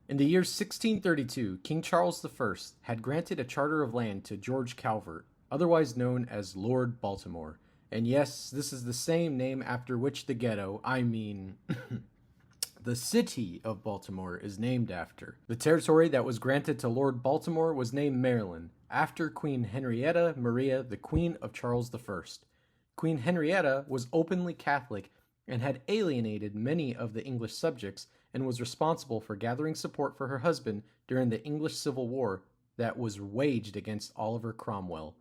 In the year 1632, King Charles I had granted a charter of land to George Calvert, otherwise known as Lord Baltimore. And yes, this is the same name after which the ghetto, the city of Baltimore, is named after. The territory that was granted to Lord Baltimore was named Maryland, after Queen Henrietta Maria, the Queen of Charles I. Queen Henrietta was openly Catholic and had alienated many of the English subjects and was responsible for gathering support for her husband during the English Civil War that was waged against Oliver Cromwell.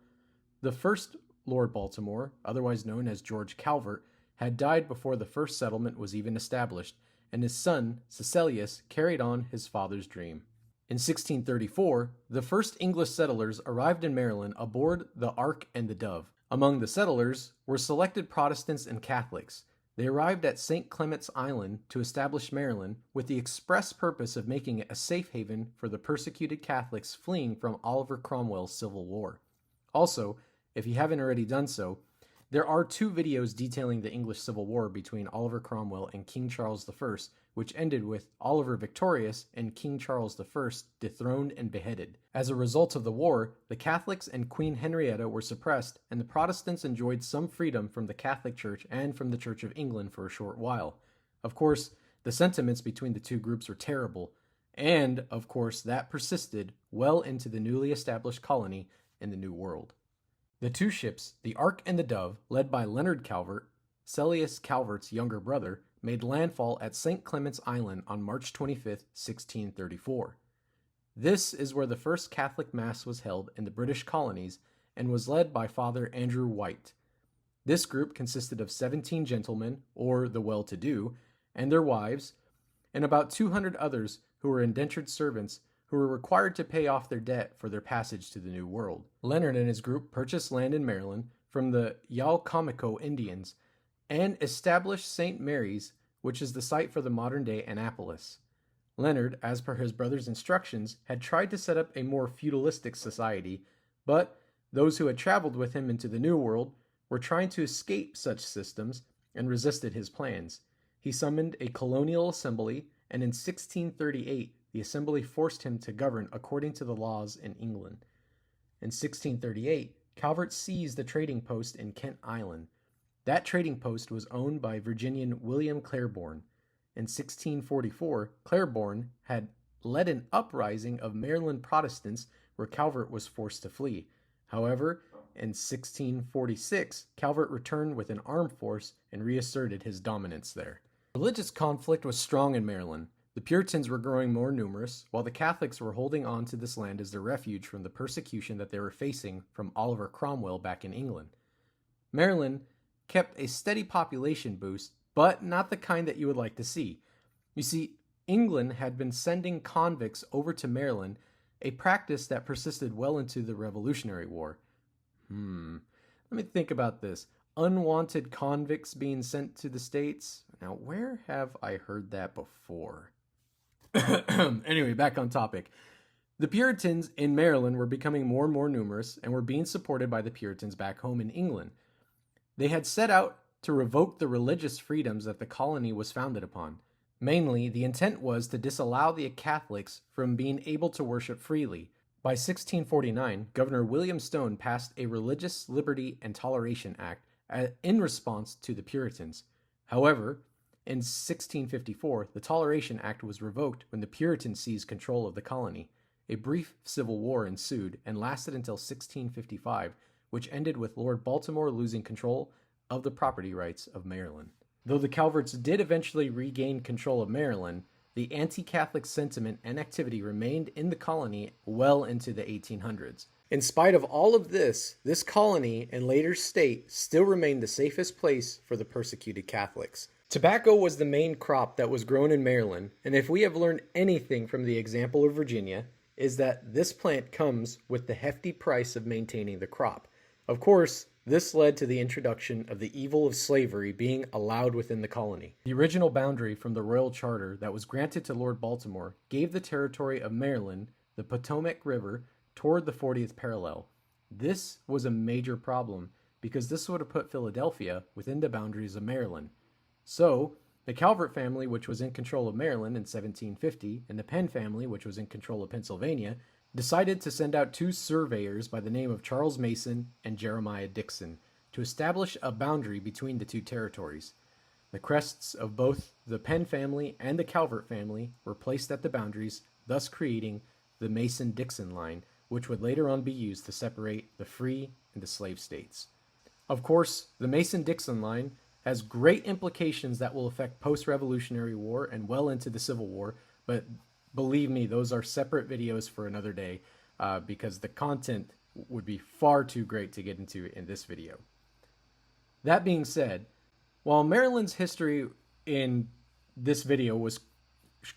The first Lord Baltimore, otherwise known as George Calvert, had died before the first settlement was even established, and his son, Cecilius, carried on his father's dream. In 1634, the first English settlers arrived in Maryland aboard the Ark and the Dove. Among the settlers were selected Protestants and Catholics. They arrived at St. Clement's Island to establish Maryland with the express purpose of making it a safe haven for the persecuted Catholics fleeing from Oliver Cromwell's Civil War. Also, if you haven't already done so, there are two videos detailing the English Civil War between Oliver Cromwell and King Charles I, which ended with Oliver victorious and King Charles I dethroned and beheaded. As a result of the war, the Catholics and Queen Henrietta were suppressed, and the Protestants enjoyed some freedom from the Catholic Church and from the Church of England for a short while. Of course, the sentiments between the two groups were terrible, and, of course, that persisted well into the newly established colony in the New World. The two ships, the Ark and the Dove, led by Leonard Calvert, Cecilius Calvert's younger brother, made landfall at St. Clement's Island on March 25, 1634. This is where the first Catholic Mass was held in the British colonies and was led by Father Andrew White. This group consisted of 17 gentlemen, or the well-to-do, and their wives, and about 200 others who were indentured servants who were required to pay off their debt for their passage to the New World. Leonard and his group purchased land in Maryland from the Yaucomico Indians and established St. Mary's, which is the site for the modern-day Annapolis. Leonard, as per his brother's instructions, had tried to set up a more feudalistic society, but those who had traveled with him into the New World were trying to escape such systems and resisted his plans. He summoned a colonial assembly, and in 1638, the assembly forced him to govern according to the laws in England. In 1638, Calvert seized a trading post in Kent Island. That trading post was owned by Virginian William Claiborne. In 1644, Claiborne had led an uprising of Maryland Protestants where Calvert was forced to flee. However, in 1646, Calvert returned with an armed force and reasserted his dominance there. Religious conflict was strong in Maryland. The Puritans were growing more numerous, while the Catholics were holding on to this land as their refuge from the persecution that they were facing from Oliver Cromwell back in England. Maryland kept a steady population boost, but not the kind that you would like to see. You see, England had been sending convicts over to Maryland, a practice that persisted well into the Revolutionary War. Let me think about this. Unwanted convicts being sent to the States? Now, where have I heard that before? Anyway, back on topic. The Puritans in Maryland were becoming more and more numerous and were being supported by the Puritans back home in England. They had set out to revoke the religious freedoms that the colony was founded upon. Mainly, the intent was to disallow the Catholics from being able to worship freely. By 1649, Governor William Stone passed a Religious Liberty and Toleration Act in response to the Puritans. However, in 1654, the Toleration Act was revoked when the Puritans seized control of the colony. A brief civil war ensued and lasted until 1655, which ended with Lord Baltimore losing control of the property rights of Maryland. Though the Calverts did eventually regain control of Maryland, the anti-Catholic sentiment and activity remained in the colony well into the 1800s. In spite of all of this colony and later state still remained the safest place for the persecuted Catholics. Tobacco was the main crop that was grown in Maryland, and if we have learned anything from the example of Virginia, is that this plant comes with the hefty price of maintaining the crop. Of course, this led to the introduction of the evil of slavery being allowed within the colony. The original boundary from the Royal Charter that was granted to Lord Baltimore gave the territory of Maryland the Potomac River toward the 40th parallel. This was a major problem because this would have put Philadelphia within the boundaries of Maryland. So, The Calvert family, which was in control of Maryland in 1750, and the Penn family, which was in control of Pennsylvania, decided to send out two surveyors by the name of Charles Mason and Jeremiah Dixon to establish a boundary between the two territories. The crests of both the Penn family and the Calvert family were placed at the boundaries, thus creating the Mason-Dixon line, which would later on be used to separate the free and the slave states. Of course, the Mason-Dixon line has great implications that will affect post-Revolutionary War and well into the Civil War, but believe me, those are separate videos for another day because the content would be far too great to get into in this video. That being said, while Maryland's history in this video was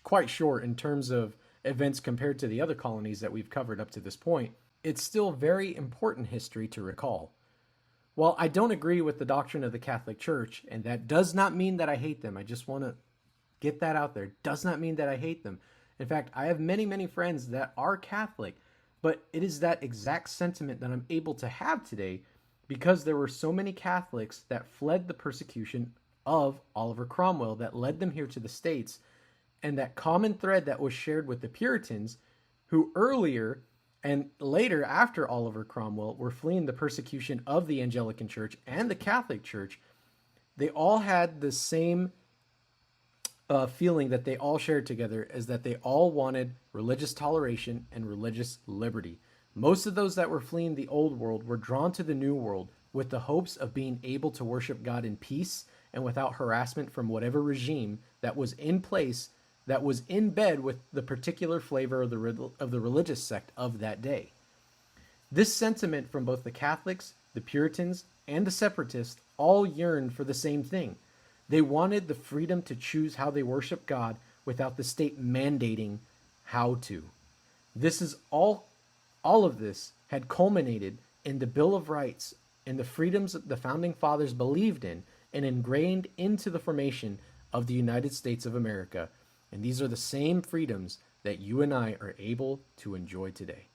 quite short in terms of events compared to the other colonies that we've covered up to this point, it's still very important history to recall. While I don't agree with the doctrine of the Catholic Church, and that does not mean that I hate them, I just want to get that out there, it does not mean that I hate them. In fact, I have many, many friends that are Catholic, but it is that exact sentiment that I'm able to have today because there were so many Catholics that fled the persecution of Oliver Cromwell that led them here to the States, and that common thread that was shared with the Puritans, who earlier and later after Oliver Cromwell were fleeing the persecution of the Anglican Church and the Catholic Church. They all had the same feeling that they all shared together, is that they all wanted religious toleration and religious liberty. Most of those that were fleeing the old world were drawn to the new world with the hopes of being able to worship God in peace and without harassment from whatever regime that was in place, that was in bed with the particular flavor of the religious sect of that day. This sentiment from both the Catholics, the Puritans, and the Separatists all yearned for the same thing. They wanted the freedom to choose how they worship God without the state mandating how to. This is all of this had culminated in the Bill of Rights and the freedoms the Founding Fathers believed in and ingrained into the formation of the United States of America. And these are the same freedoms that you and I are able to enjoy today.